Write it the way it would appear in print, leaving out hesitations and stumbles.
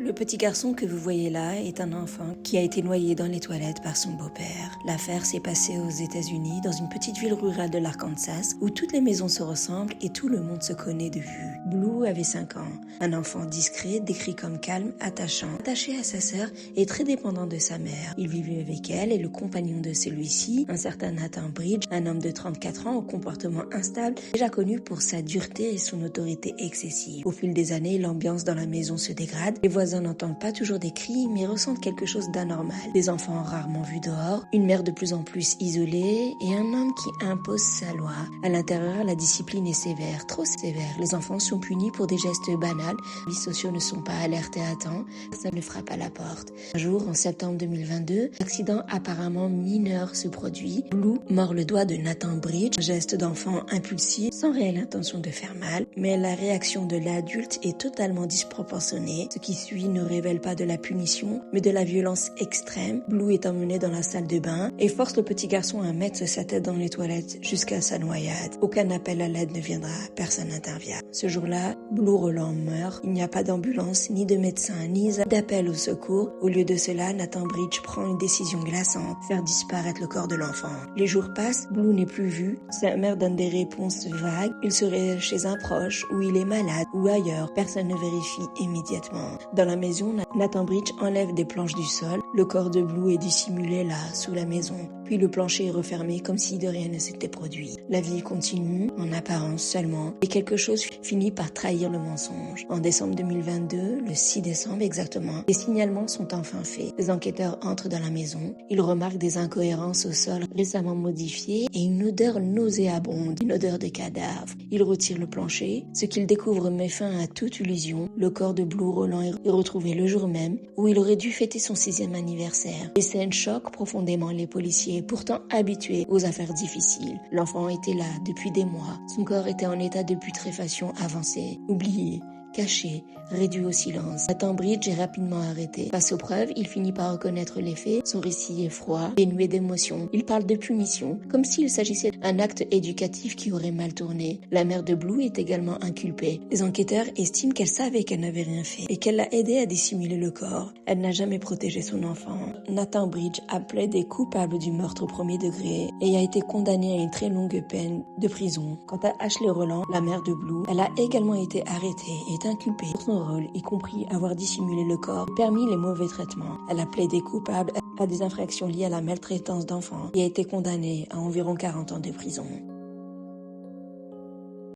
Le petit garçon que vous voyez là est un enfant qui a été noyé dans les toilettes par son beau-père. L'affaire s'est passée aux États-Unis, dans une petite ville rurale de l'Arkansas, où toutes les maisons se ressemblent et tout le monde se connaît de vue. Blue avait 5 ans, un enfant discret, décrit comme calme, attachant, attaché à sa sœur et très dépendant de sa mère. Il vivait avec elle et le compagnon de celui-ci, un certain Nathan Bridge, un homme de 34 ans au comportement instable, déjà connu pour sa dureté et son autorité excessive. Au fil des années, l'ambiance dans la maison se dégrade. Les voisins n'entendent pas toujours des cris, mais ressentent quelque chose d'anormal. Des enfants rarement vus dehors, une mère de plus en plus isolée et un homme qui impose sa loi. À l'intérieur, la discipline est sévère, trop sévère. Les enfants sont punis pour des gestes banals. Les services sociaux ne sont pas alertés à temps. Personne ne frappe à la porte. Un jour, en septembre 2022, un accident apparemment mineur se produit. Blue mord le doigt de Nathan Bridge, un geste d'enfant impulsif, sans réelle intention de faire mal, mais la réaction de l'adulte est totalement disproportionnée. Ce qui suit ne révèle pas de la punition, mais de la violence extrême. Blue est emmené dans la salle de bain et force le petit garçon à mettre sa tête dans les toilettes jusqu'à sa noyade. Aucun appel à l'aide ne viendra, personne n'intervient. Ce jour-là, Blue Roland meurt. Il n'y a pas d'ambulance, ni de médecin, ni d'appel au secours. Au lieu de cela, Nathan Bridge prend une décision glaçante, faire disparaître le corps de l'enfant. Les jours passent, Blue n'est plus vu. Sa mère donne des réponses vagues. Il serait chez un proche, ou il est malade, ou ailleurs. Personne ne vérifie immédiatement. Dans la maison, Nathan Bridge enlève des planches du sol. Le corps de Blue est dissimulé là, sous la maison. Puis le plancher est refermé comme si de rien ne s'était produit. La vie continue, en apparence seulement, et quelque chose finit par trahir le mensonge. En décembre 2022, le 6 décembre exactement, les signalements sont enfin faits. Les enquêteurs entrent dans la maison. Ils remarquent des incohérences au sol récemment modifié et une odeur nauséabonde, une odeur de cadavre. Ils retirent le plancher. Ce qu'ils découvrent met fin à toute illusion. Le corps de Blue Roland est retrouvé le jour même où il aurait dû fêter son 6e anniversaire. Les scènes choquent profondément les policiers, pourtant habitués aux affaires difficiles. L'enfant était là depuis des mois. Son corps était en état de putréfaction avancée, oublié, caché, réduit au silence. Nathan Bridge est rapidement arrêté. Face aux preuves, il finit par reconnaître les faits. Son récit est froid, dénué d'émotion. Il parle de punition, comme s'il s'agissait d'un acte éducatif qui aurait mal tourné. La mère de Blue est également inculpée. Les enquêteurs estiment qu'elle savait qu'elle n'avait rien fait et qu'elle l'a aidé à dissimuler le corps. Elle n'a jamais protégé son enfant. Nathan Bridge a plaidé coupable du meurtre au 1er degré et a été condamné à une très longue peine de prison. Quant à Ashley Roland, la mère de Blue, elle a également été arrêtée et est inculpée pour son rôle, y compris avoir dissimulé le corps, permis les mauvais traitements. Elle a plaidé coupable à des infractions liées à la maltraitance d'enfants et a été condamnée à environ 40 ans de prison.